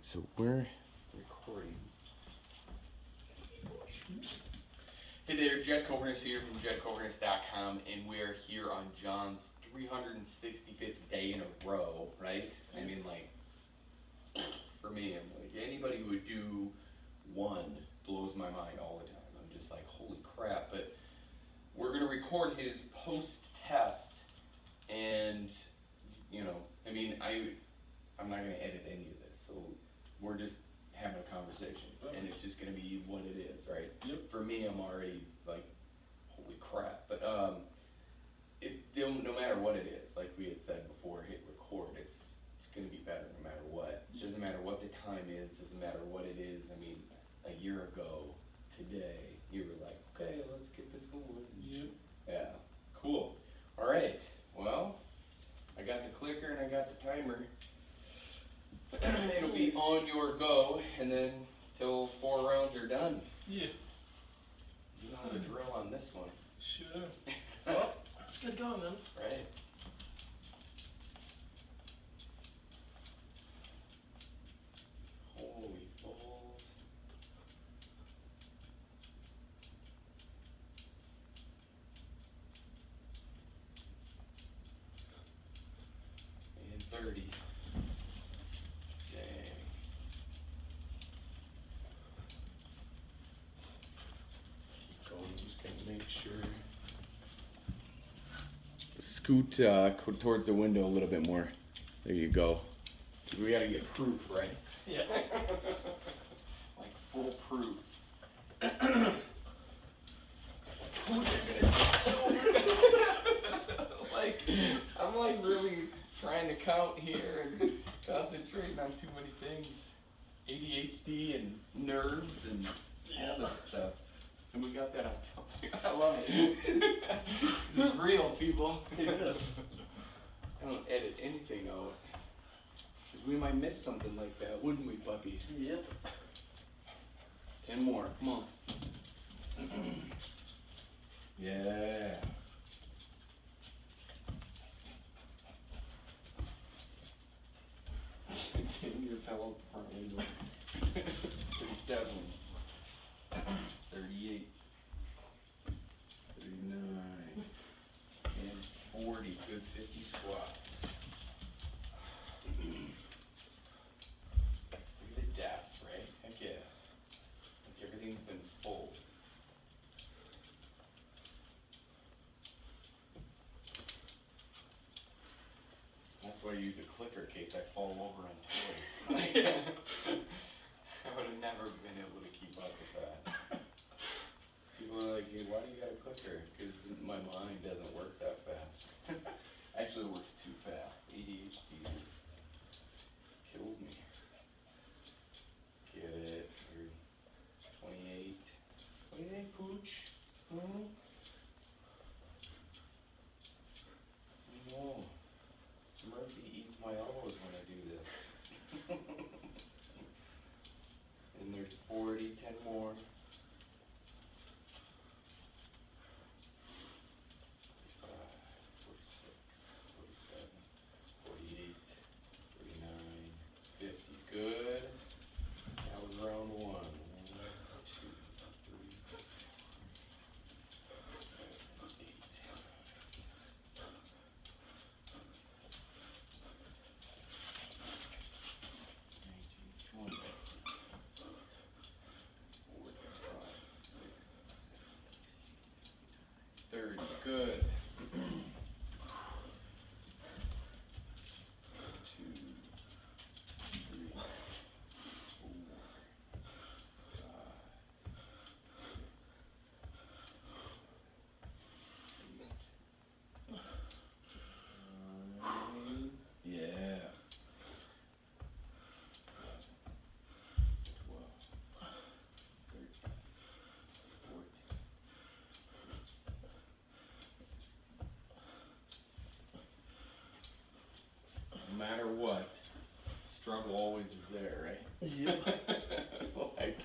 So we're recording. Hey there, Jed Kobernusz here from JedKobernusz.com, and we're here on John's 365th day in a row, right? I mean, like, for me, I'm like, anybody who would do one blows my mind all the time. I'm just like, holy crap. But we're going to record his post-test, and, you know, I mean, I'm not going to edit any of this, so we're just having a conversation, and it's just going to be what it is, right? Yep. For me, I'm already like, holy crap. But it's no matter what it is, like we had said before, hit record, it's going to be better no matter what. It doesn't matter what the time is, doesn't matter what it is. I mean, a year ago today, you were like, okay, let's get this going. Yep. Yeah, cool. All right, well, I got the clicker and I got the timer. It'll be on your go, and then till 4 rounds are done. Yeah. You know the drill on this one. Sure. Well, let's get going then. Right. Holy balls. And 30. Dang. Keep going, just gonna make sure. Scoot towards the window a little bit more. There you go. We gotta get proof, right? Yeah. Like full proof. Like, I'm like really trying to count here and concentrating on too many things. ADHD and nerves and all this stuff. And we got that on top. I love it. This is real, people. It is. I don't edit anything out. Because we might miss something like that, wouldn't we, puppy? Yep. 10 more, come on. Yeah. Your fellow front window. 37. 38. 39. And 40. Good 50 squats. Look at the depth, right? Heck yeah. Like everything's been full. That's why I use a clicker in case I fall over on toys. I would have never been able to keep up with that. People are like, hey, why do you got a clicker? Because my mind doesn't work that fast. Actually, it works too fast. ADHD just kills me. Get it? You're 28. 28, pooch? Hmm? No. Murphy eats my elbows when I do this. And there's 40, 10 more. 45, 46, 47, 48, 49, 50. Good. That was round 1. 1, 2, 3, 4, 7, 8. 19, 20, 45, 60, 30. Good. 2, 3, 4, 5, 6, 9. Yeah. 12, 13, 14, 16. No matter what, struggle always is there, right? Yep. Like,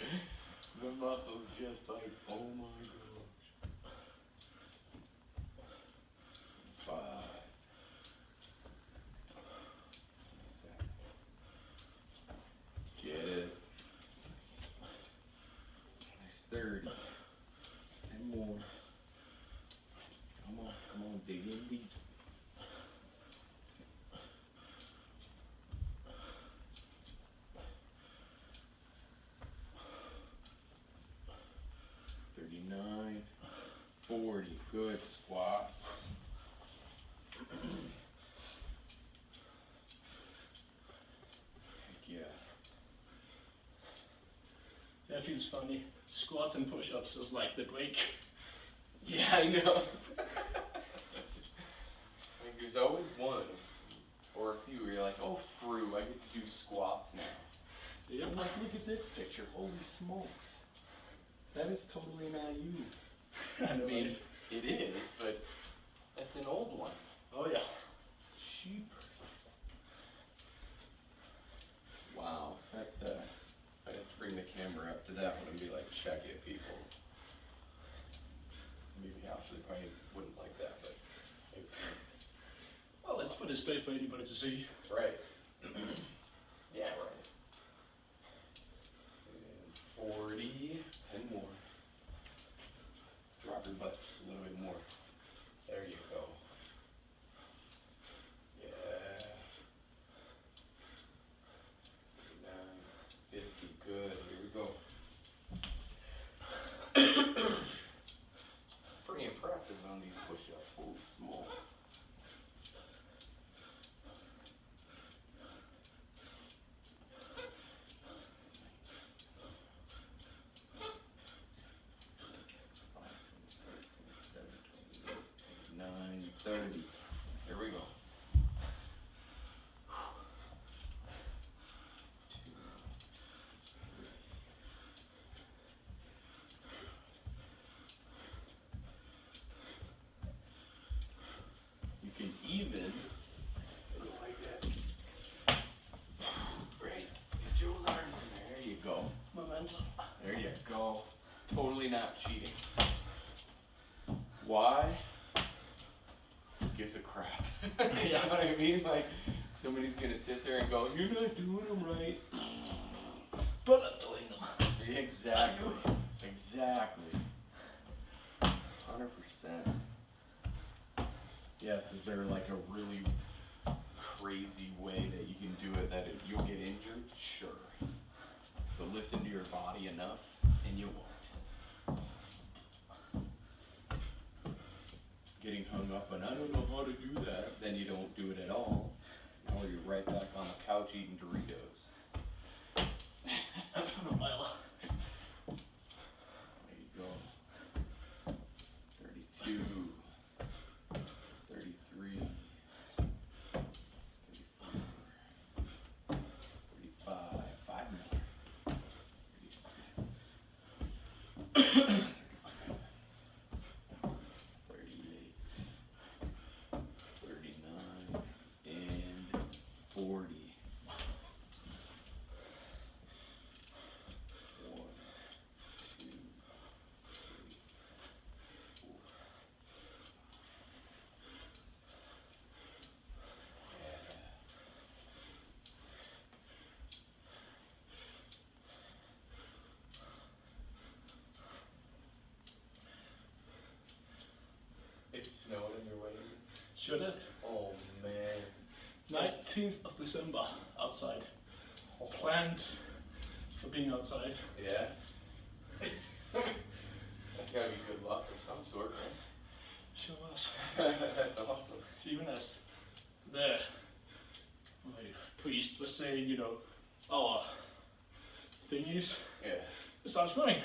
the muscles just like, oh my gosh. 5, 7. Get 40. Good squats. Heck yeah. That feels funny. Squats and push-ups is like the break. Yeah, I know. Like there's always one or a few where you're like, oh, I get to do squats now. Yep. I'm like, look at this picture. Holy smokes. That is totally not you. I mean, it is, but that's an old one. Oh yeah. Sheep. Wow, that's I have to bring the camera up to that one and be like, check it, people. Maybe actually probably wouldn't like that, but maybe. Well, let's put display for anybody to see. Right. Yeah, right. And 40 and more. Drop your butt just a little bit more. There you go. Yeah. 49, 50, good. Here we go. Pretty impressive on these push-ups. Holy smokes. Nine, 30. Here we go. You can even go like that. Right. Get Jules' arms in there. There you go. Momentum. There you go. Totally not cheating. Why? Who gives a crap? You know what I mean? Like, somebody's gonna sit there and go, you're not doing them right. But I'm doing them. Exactly. Exactly. 100%. Yes, is there like a really crazy way that you can do it that you'll get injured? Sure. But listen to your body enough and you won't. Getting hung up on, I don't know how to do that, then you don't do it at all. Now you're right back on the couch eating Doritos. That's been a while. There you go. 32, 33, 34, 35, 5 more, 36, 38, 39, and 40. 1, 2, 3, 4. Yeah. It snowed on your way? Should it? Oh man. 19th of December, outside. Planned for being outside. Yeah? That's gotta be good luck of some sort, right? Sure was. That's awesome. Even as the my priest was saying, you know, our thingies, Yeah. it started snowing.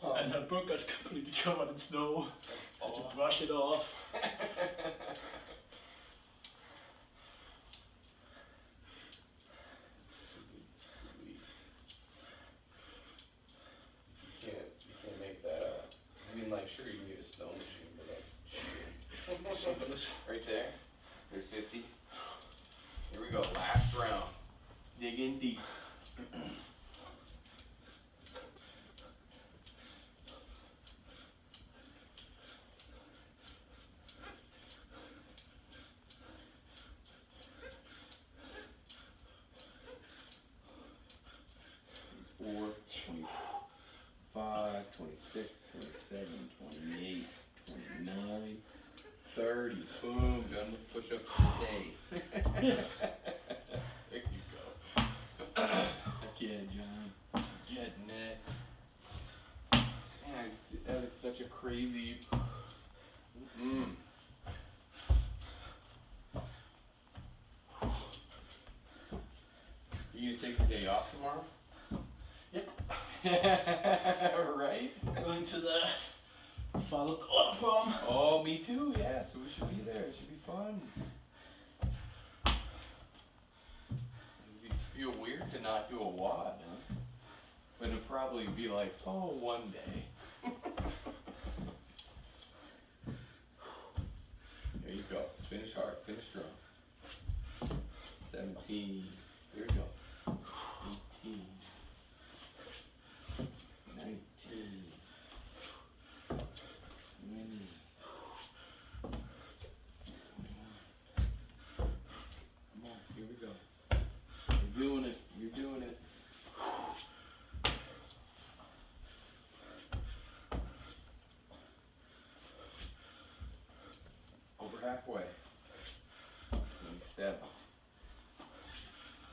Oh. And her book got completely covered in snow. Had to brush it off. Sweet. You can't make that up. I mean, like, sure, you can get a snow machine, but that's cheating. Right there. There's 50. Here we go. Last round. Dig in deep. 24, 25, 26, 27, 28, 29, 30. Boom, done with push-ups today. There you go. Again, John. Getting it. Man, that is such a crazy Are you gonna take the day off tomorrow? Yep. Right? Going to the father prom. Oh, me too, yeah, so we should be there. It should be fun. It'd feel weird to not do a WOD, huh? But it'd probably be like, oh, one day. There you go. Finish hard, finish strong. 17. There you go. 18. 19. 20. 21. Come on, here we go. You're doing it. You're doing it. Over halfway. 27.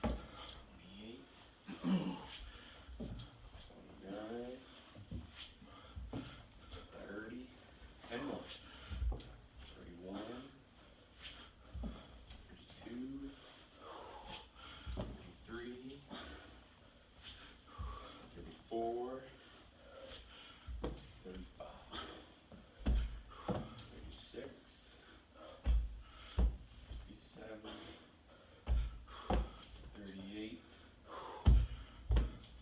28. 29. 30. 10 more. 31. 32. 33. 34. 35. 36. 37. 38.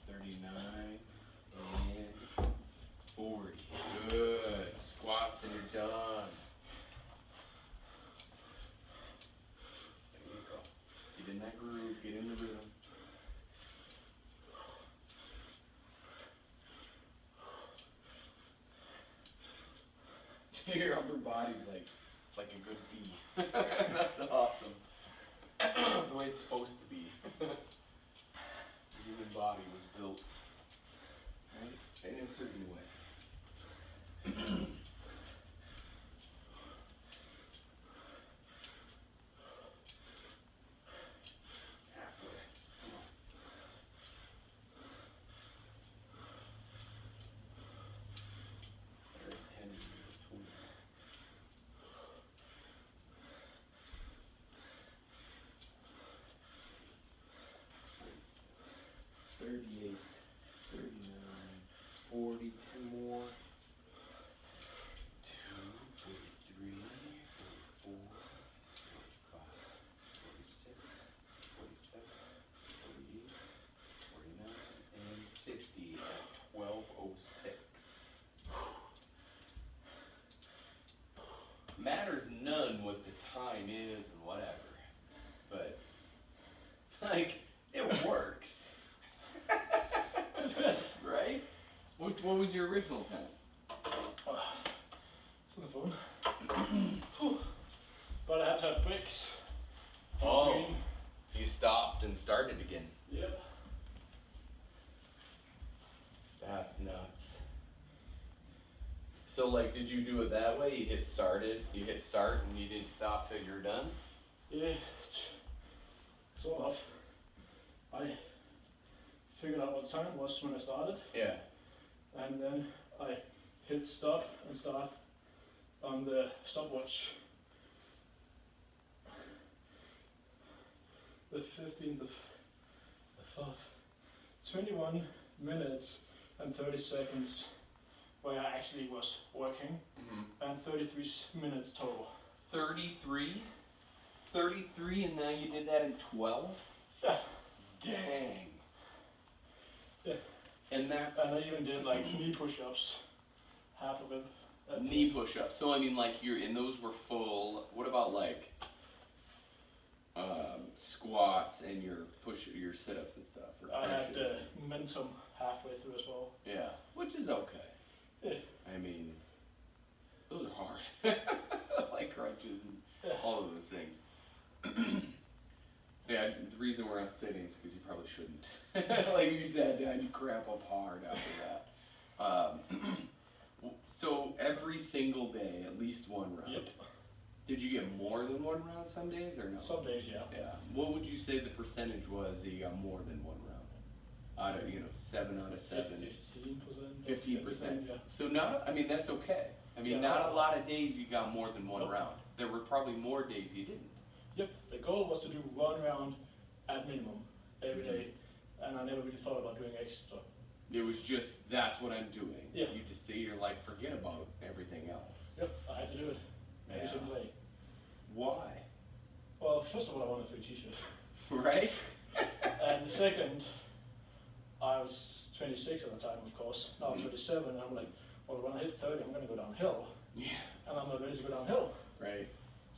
39. And 40. Good. Squats and you're done. There you go. Get in that groove. Get in the rhythm. Your upper body's like a good bee. That's awesome. The way it's supposed to be. The human body was built, right? In a certain way. Halfway. 10 years, 20. 38, 39, 40, 10 more. 2, 43, 44, 45, 46, 47, 48, 49, and 50 at 12:06. Matters none what the time is and whatever, but like it works. That's good. Right? What was your original time? It's on the phone. But I had to have breaks. Oh, Between. you stopped and started again. Yep. That's nuts. So like, did you do it that way? You hit start and you didn't stop till you're done? Yeah. Sort of. I figured out what the time was when I started. Yeah. And then I hit stop and start on the stopwatch. The 15th of the 4th. 21 minutes and 30 seconds where I actually was working, and 33 minutes total. 33? 33 and now you did that in 12? Yeah. Dang. Yeah. And that's... And I even did like knee push-ups, half of it. Knee push-ups. So I mean like and those were full. What about like squats and your sit-ups and stuff? Or I had crunches? momentum halfway through as well. Yeah, which is okay. Yeah. I mean, those are hard. Like crunches and all of those things. Yeah, the reason we're not sitting is because you probably shouldn't. Like you said, you crap up hard after that. So every single day, at least one round. Yep. Did you get more than one round some days or no? Some days, yeah. Yeah. What would you say the percentage was that you got more than one round? Out of 7 out of 7. 15%. 15%. Yeah. So that's okay. I mean, Yeah. not a lot of days you got more than one Nope. round. There were probably more days you didn't. Yep. The goal was to do one round at minimum. every day, and I never really thought about doing extra. It was just, that's what I'm doing. Yeah. You just say, you're like, forget about everything else. Yep, I had to do it every single day. Why? Well, first of all, I wanted a free t-shirt. Right? And second, I was 26 at the time, of course. Now I'm 27, and I'm like, well, when I hit 30, I'm going to go downhill. Yeah. And I'm not ready to go downhill. Right.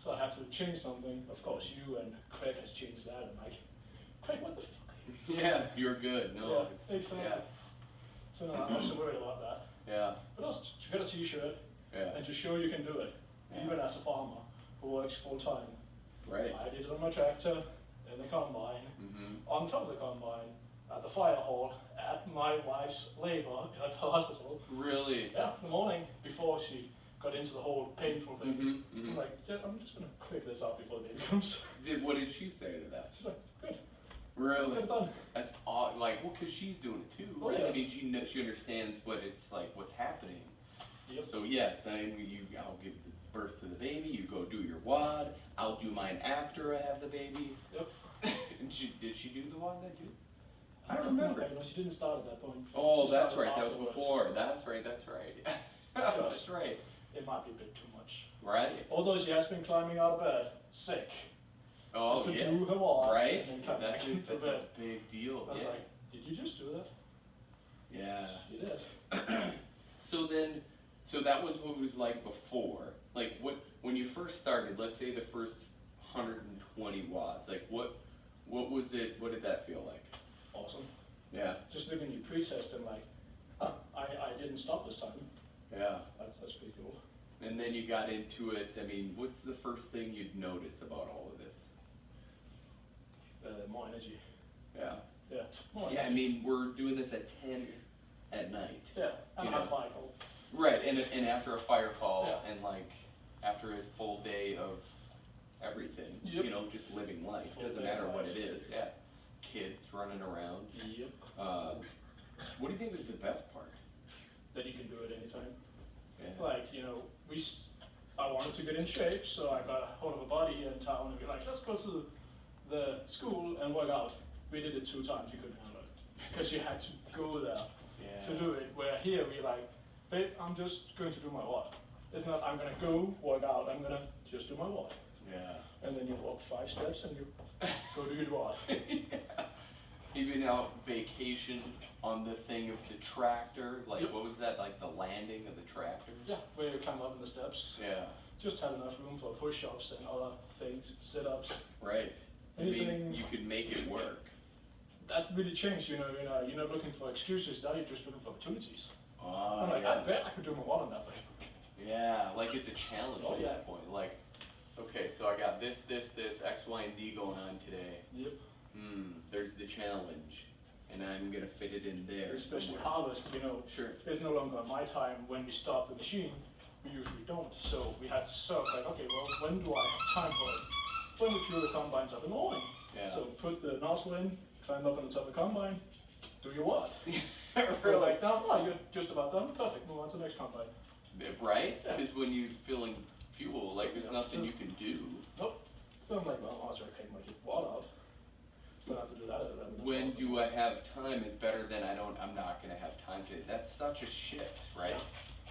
So I had to change something. Of course, you and Craig has changed that. I'm like, Craig, what the fuck? Yeah, you're good. No, yeah, it's, exactly. yeah. So no, I'm not so worried about that. Yeah. But also to get a t-shirt and to show you can do it, even as a farmer who works full time. Right. I did it on my tractor, in the combine, on top of the combine, at the fire hall, at my wife's labor at the hospital. Really? Yeah, in the morning before she got into the whole painful thing. I'm like, yeah, I'm just gonna click this out before the baby comes. What did she say to that? She's like, good. Really? Get it done. That's odd. Like, well, because she's doing it too, right? Yeah. I mean, she understands what it's like, what's happening. Yep. So yes, I'll give birth to the baby. You go do your WOD. I'll do mine after I have the baby. Yep. And did she do the WOD then too? I don't remember. No, she didn't start at that point. Oh, She that's started right. That was afterwards. before. That's right. That's right. That's right. It might be a bit too much. Right. Although she has been climbing out of bed, sick. Oh, just to yeah. do her WOD. Right. And then climb That's back into bed. a big deal. I was Yeah. like, did you just do that? Yeah. She did. So that was what it was like before. Like when you first started, let's say the first 120 watts, like what was it, what did that feel like? Awesome. Yeah. Just looking at your pre-test and like, I didn't stop this time. Yeah. That's pretty cool. And then you got into it. I mean, what's the first thing you'd notice about all of this? More energy. Yeah. Yeah. More Yeah, I energy. mean, we're doing this at 10 at night. Yeah, and you I'm know. fine. Cool. Right, and after a fire call, Yeah. and like after a full day of everything, Yep. you know, just living life. Full Doesn't day matter of what life. it is. Yeah, kids running around. Yep. What do you think was the best part? That you can do it anytime. Yeah. Like, you know, I wanted to get in shape, so I got a hold of a buddy here in town and be like, let's go to the school and work out. We did it 2 times, you couldn't handle it. Because you had to go there to do it. Where here we like, babe, I'm just going to do my WOD. It's not, I'm gonna go work out, I'm gonna just do my WOD. Yeah. And then you walk 5 steps and you go do your WOD. Yeah. Even out vacation on the thing of the tractor, like Yep. what was that, like the landing of the tractor? Yeah, where you climb up in the steps. Yeah. Just had enough room for push-ups and other things, sit-ups. Right. I mean, Anything. you could make it work. That really changed, you know, you're not looking for excuses, now you're just looking for opportunities. Oh, I'm like, yeah. I bet I could do my WOD on that thing. Yeah, like it's a challenge Oh, at yeah. that point. Like, okay, so I got this, X, Y, and Z going on today. Yep. There's the challenge, and I'm gonna fit it in there. Especially somewhere. harvest, you know, Sure. it's no longer my time when we start the machine. We usually don't. So we had like, okay, well, when do I have time for it? When we fuel the combines up in the morning. Yeah. So put the nozzle in, climb up on the top of the combine, do your WOD. Go Really? back down, you're just about done, perfect, move on to the next combine. Right? Yeah. Because when you're filling fuel, like there's Yeah. nothing you can do. Nope. So I'm like, well, I might as well take my WOD out. Don't have to do that at 11. When do I have time is better than I'm not gonna have time today. That's such a shift, right?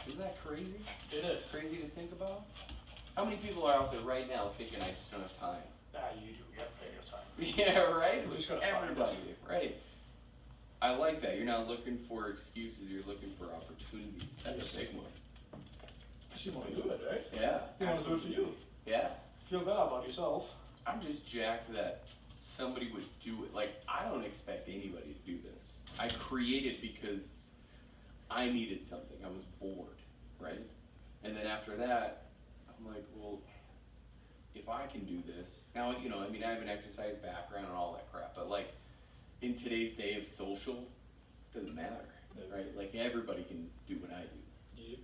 Isn't that crazy? It is. Crazy to think about? How many people are out there right now thinking I just don't have time? You do, you have plenty of time. Yeah, right? You just gotta find Everybody, it. right? I like that. You're not looking for excuses, you're looking for opportunities. That's a big one. You want to do it, right? Yeah. You want to do it for you. Yeah. Feel better about yourself. I'm just jacked that somebody would do it. Like, I don't expect anybody to do this. I created because I needed something. I was bored, right? And then after that, I'm like, well, if I can do this, now, you know, I mean, I have an exercise background and all that crap, but like, in today's day of social, doesn't matter, right? Like, everybody can do what I do. Yep.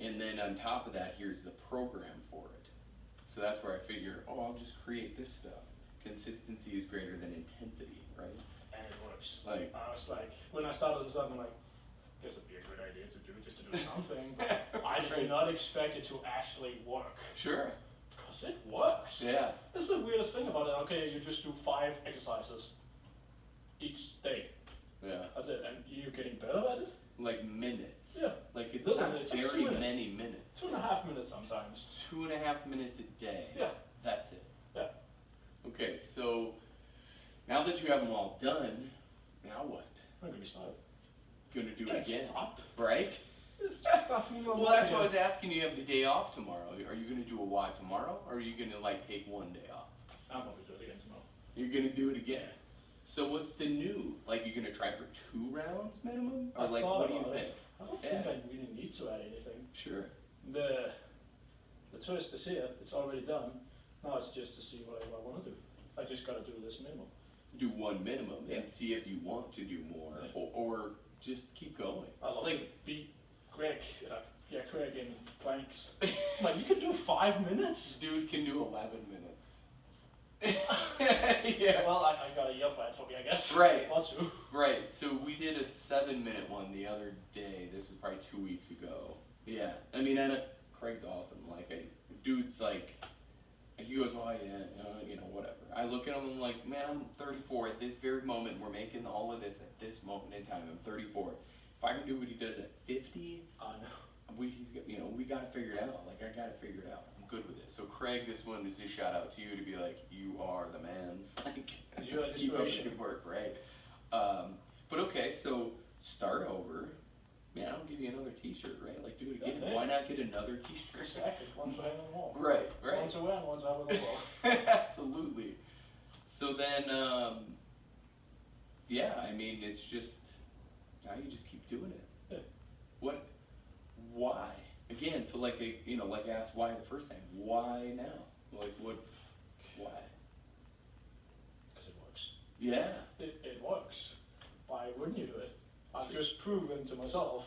And then on top of that, here's the program for it. So that's where I figure, I'll just create this stuff. Consistency is greater than intensity, right? And it works. Like, I was like, when I started this up, I'm like, this would be a good idea to do, just to do something. But I did not expect it to actually work. Sure. Because it works. Yeah. This is the weirdest thing about it. Okay, you just do 5 exercises. each day. Yeah. That's it, and you're getting better at it. Like minutes. Yeah. Like it's Literally, not it takes very 2 minutes. many minutes. 2.5 minutes sometimes. 2.5 minutes a day. Yeah. That's it. Yeah. Okay, so now that you have them all done, now what? I'm gonna start. Gonna do Can't it again, stop. right? It's just nothing. Well, that's why I was asking you. Have the day off tomorrow. Are you gonna do a WOD tomorrow, or are you gonna like take one day off? I'm gonna do it again tomorrow. You're gonna do it again. So what's the new? Like you're gonna try for 2 rounds minimum, or I like thought what do you about think? it. I don't think I really need to add anything. Sure. The twist is here. It's already done. Now it's just to see what I want to do. I just gotta do this minimum. Do one minimum and see if you want to do more, or just keep going. I love Like to beat Greg. Greg in planks. Like you can do 5 minutes. dude can do 11 minutes. Yeah. Well, I got a yell for it for me, I guess. Right. Want to. Right. So we did a 7-minute one the other day. This was probably 2 weeks ago. Yeah. I mean, and Craig's awesome. Like, dude's like, he goes, oh yeah, you know, whatever. I look at him and I'm like, man, I'm 34 at this very moment. We're making all of this at this moment in time. I'm 34. If I can do what he does at 50, I know. We got to figure it out. Like, I got to figure it out. I'm good with it. So Craig, this one is a shout out to you to be like, you are the man. Like, You're an keep up the inspiration. good work, right? But okay, so start over. Man, I'll give you another T-shirt, right? Like, do it again. Yeah, Why not get another T-shirt? Exactly. One to hang on the wall. Right. One to wear and one to have on the wall. Absolutely. So then, yeah, I mean, it's just, now you just keep doing it. Yeah. Why? Again, so like I asked why the first time. Why now? Like why? Because it works. Yeah. It works. Why wouldn't you do it? I've just proven to myself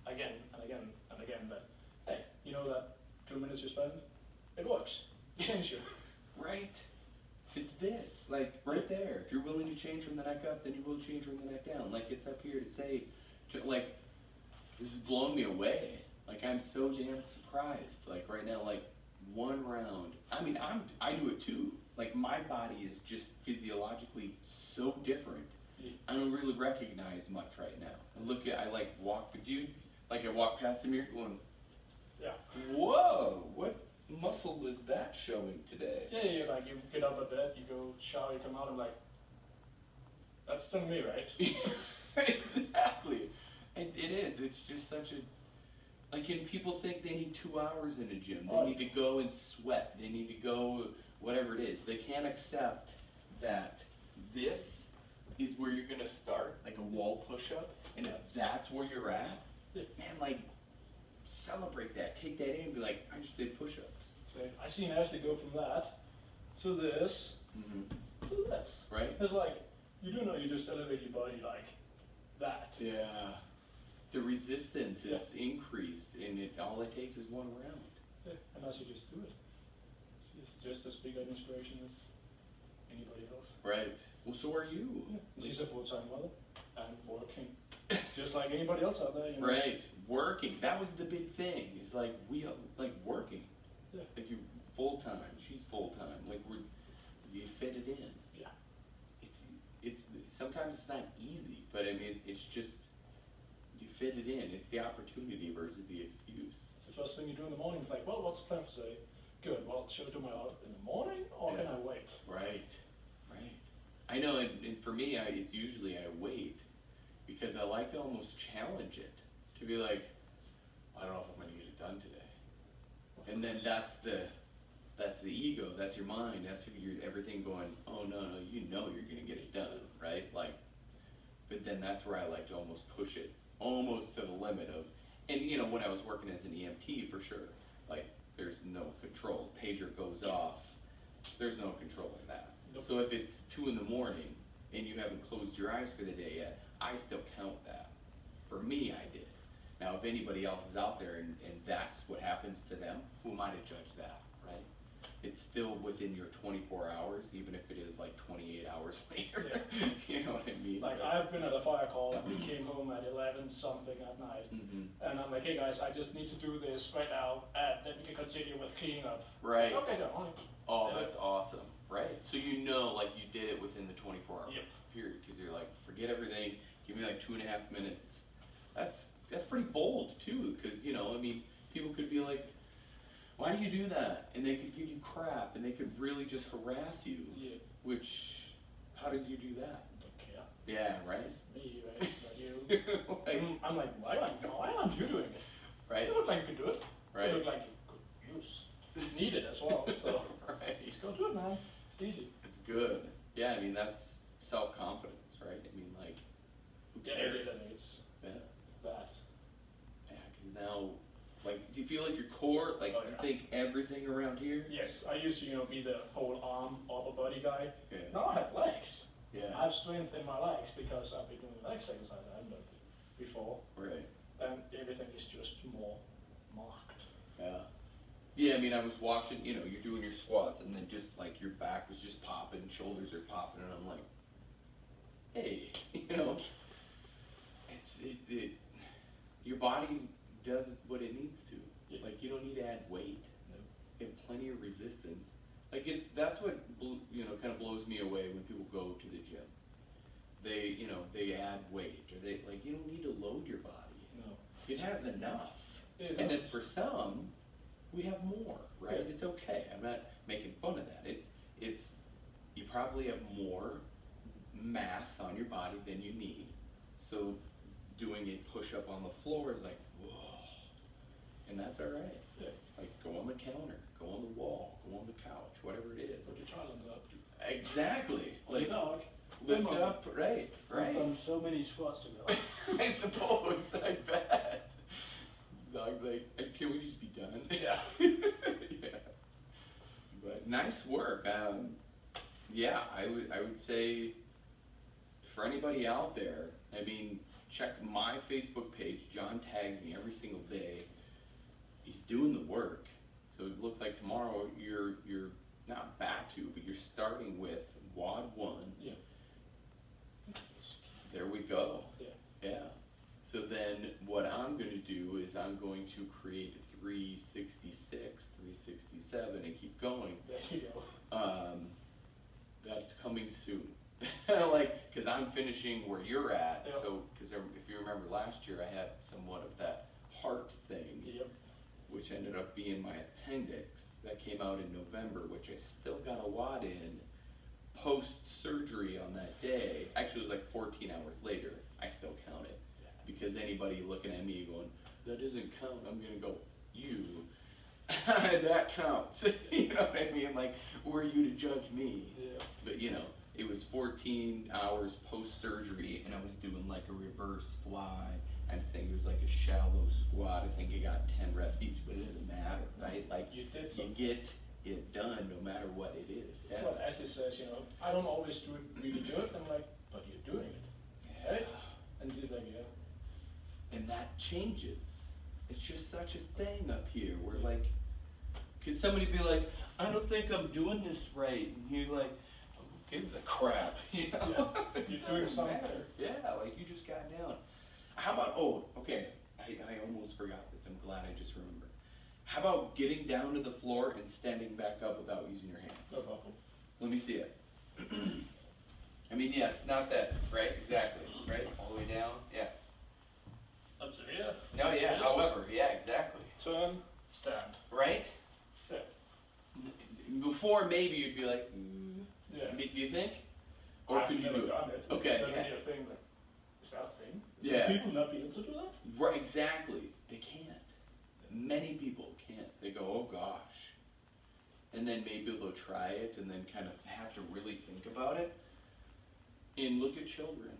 again and again and again that, hey, you know that 2 minutes you spend, it works. Change you. Right. It's this, like right there. If you're willing to change from the neck up, then you will change from the neck down. Like it's up here to say, like, this is blowing me away. Like I'm so damn surprised. Like right now, like 1 round. I mean, I do it too. Like my body is just physiologically so different. I don't really recognize much right now. I like walk the dude. Like I walk past the mirror going, Yeah. whoa, what muscle is that showing today? Yeah, like you get up at bed, you go shower, you come out, I'm like, that's still me, right? Exactly. And it is. It's just such a, like, and people think they need 2 hours in a gym. They need to go and sweat. They need to go, whatever it is. They can't accept that this is where you're going to start, like a wall push-up, and if that's where you're at, man, like, celebrate that. Take that in and be like, I just did push-ups. So I seen Ashley go from that to this to this. Right? It's like, you do know you just elevate your body like that. Yeah. The resistance is increased, and all it takes is 1 round. Yeah, and I should just do it. It's just as big an inspiration as anybody else. Right. Well, so are you. Yeah. She's a full-time mother and working, just like anybody else out there. You know? Right. Working. That was the big thing. Is like like working. Yeah. Like you full-time. She's full-time. Like you fit it in. Yeah. It's sometimes it's not easy, but I mean it's just you fit it in. It's the opportunity versus the excuse. It's the first thing you do in the morning. It's like, well, what's the plan for today? Good. Well, should I do my art in the morning or can I wait? Right. Right. I know, and for me, it's usually I wait because I like to almost challenge it to be like, I don't know if I'm going to get it done today, and then that's the ego, that's your mind, that's everything going, oh no, you know you're going to get it done, right? Like, but then that's where I like to almost push it almost to the limit of, and you know when I was working as an EMT for sure, like there's no control, pager goes off, there's no controlling that. Nope. So if it's 2 in the morning and you haven't closed your eyes for the day yet, I still count that. For me, I did. Now, if anybody else is out there and that's what happens to them, who am I to judge that, right? It's still within your 24 hours, even if it is like 28 hours later. Yeah. You know what I mean? Like I've been at a fire call and we came home at 11 something at night. And I'm like, hey guys, I just need to do this right now and then we can continue with cleaning up. Right. Okay, John. Oh, that's awesome. Right. So you know, like you did it within the 24 hours. Yep. period, because you're like, forget everything, give me like 2.5 minutes. That's pretty bold too, because you know, I mean, people could be like, why do you do that? And they could give you crap, and they could really just harass you. Yeah. Which, how did you do that? Don't care. Yeah, right. It's me, right? It's not you. Like, I'm like, why aren't you doing it? right. You look like you could do it. Right. You look like you could need it as well. So right. just go do it, man. It's easy. It's good. Yeah, I mean, that's self-confidence, right? I mean, like, who cares? Yeah, I think it's that. Yeah, because now, like, do you feel like your core, like, you think everything around here? Yes, I used to, be the whole arm, upper body guy. Yeah. Now I have legs. Yeah. I have strength in my legs because I've been doing leg exercise I haven't done before. Right. And everything is just more marked. Yeah. Yeah, I mean, I was watching, you're doing your squats, and then just, like, your back was just popping, shoulders are popping, and I'm like, hey, your body does what it needs to. Yeah. Like, you don't need to add weight. No. You have plenty of resistance. Like, that's what, kind of blows me away when people go to the gym. They add weight, or you don't need to load your body. No. It has enough. And then for some, we have more, right? Yeah. It's okay. I'm not making fun of that. It's you probably have more mass on your body than you need. So doing a push-up on the floor is like, whoa. And that's all right. Yeah. Like, go on the counter, go on the wall, go on the couch, whatever it is. Put your challenge up. Exactly. Like, dog. lift it up, right. I've done so many squats together. I suppose, I bet. Dog's like, can we just be done? Yeah. Yeah. But nice work. Yeah, I would say for anybody out there, I mean, check my Facebook page. John tags me every single day. He's doing the work. So it looks like tomorrow you're not back to, but you're starting with WOD 1. Yeah. There we go. Yeah. Yeah. So then what I'm going to do is I'm going to create 366, 367, and keep going. There you go. That's coming soon. Because I'm finishing where you're at. Yep. So, because if you remember last year, I had somewhat of that heart thing, Yep. which ended up being my appendix. That came out in November, which I still got a WOD in post-surgery on that day. Actually, it was like 14 hours later. I still count it. Because anybody looking at me going, that doesn't count, I'm going to go, you, that counts. You know what I mean? Like, who are you to judge me? Yeah. But, it was 14 hours post-surgery, and I was doing like a reverse fly, and I think it was like a shallow squat. I think I got 10 reps each, but it doesn't matter, right? Like, You did you get it done no matter what it is. That's what Ashley says, I don't always do it really good. I'm like, but you're doing it, right? And she's like, yeah. And that changes. It's just such a thing up here. We're like, could somebody be like, I don't think I'm doing this right, and you're like, who gives a crap? Yeah. You're doing something better. Yeah, like you just got down. How about, okay, I almost forgot this. I'm glad I just remembered. How about getting down to the floor and standing back up without using your hands? No problem. Let me see it. I mean, yes, not that, right? Exactly, right? All the way down, yes. Up to here. No, yeah, however, yeah, exactly. Turn, stand. Right? Yeah. Before, maybe you'd be like, Yeah. do you think? Or could you do it? Done it. Okay, It's yeah. never a thing, is that a thing? Yeah. Will people not be able to do that? Right, exactly. They can't. Many people can't. They go, oh gosh. And then maybe they'll try it and then kind of have to really think about it. And look at children.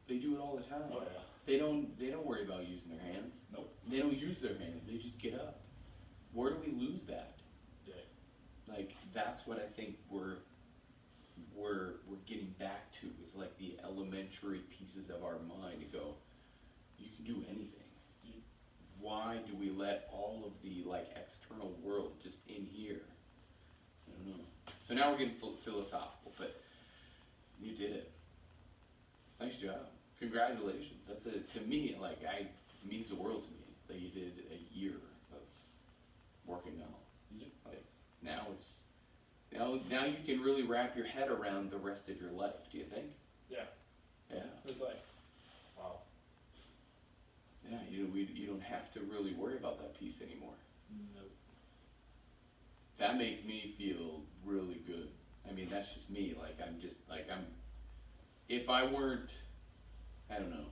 They do it all the time. Oh, yeah. They don't worry about using their hands. Nope. They don't use their hands. They just get up. Where do we lose that? Yeah. Like, that's what I think we're getting back to, is like the elementary pieces of our mind to go, you can do anything. Why do we let all of the like external world just in here? I don't know. So now we're getting philosophical, but you did it. Nice job. Congratulations. That's to me, like, it means the world to me that you did a year of working out. Like, now you can really wrap your head around the rest of your life, do you think? Yeah. Yeah. It's like, wow. Yeah, you don't have to really worry about that piece anymore. No. That makes me feel really good. I mean, that's just me. Like, if I weren't, I don't know,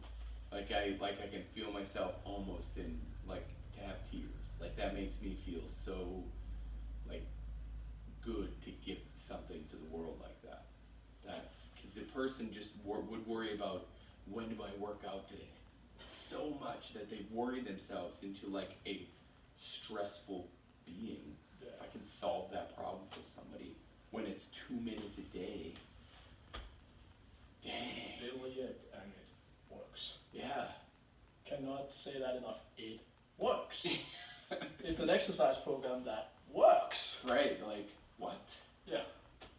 like I can feel myself almost in, like, to have tears. Like, that makes me feel so, like, good to give something to the world like that. Because the person just would worry about, when do I work out today? So much that they worry themselves into, like, a stressful being. Yeah. I can solve that problem for somebody when it's 2 minutes a day. Dang. That's literally it, and it works. Yeah. Cannot say that enough. It works. It's an exercise program that works. Right, like, what? Yeah.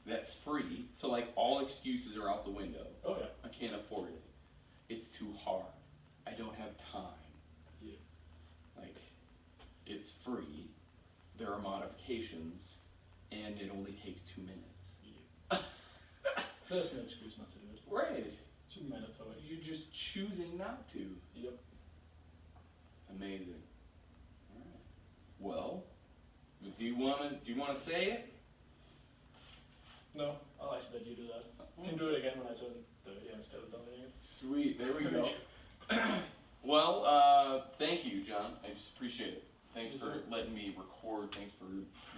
That's free, so, like, all excuses are out the window. Oh yeah. I can't afford it. It's too hard. I don't have time. Yeah. Like, it's free. There are modifications, and it only takes 2 minutes. Yeah. There's no excuse not to do it. Right. It's mandatory. You're just choosing not to. Yep. Amazing. All right. Well, do you wanna say it? No, I like that you do that. You can do it again when I turn 30 instead of doing it. Sweet. There we go. Well, thank you, John. I just appreciate it. Thanks for letting me record. Thanks for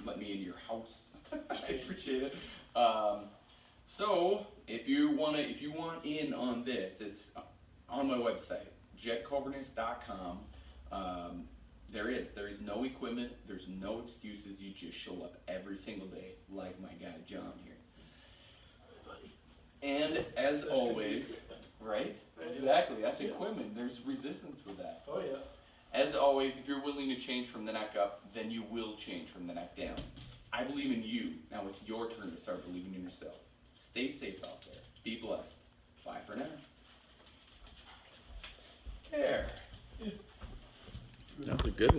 letting me into your house. I appreciate it. So if you want in on this, it's on my website, jetkobernusz.com. There is no equipment. There's no excuses. You just show up every single day, like my guy John here. And as always, right? Exactly. That's equipment. There's resistance with that. Oh yeah. As always, if you're willing to change from the neck up, then you will change from the neck down. I believe in you. Now it's your turn to start believing in yourself. Stay safe out there. Be blessed. Bye for now. There. Yeah. That was a good one.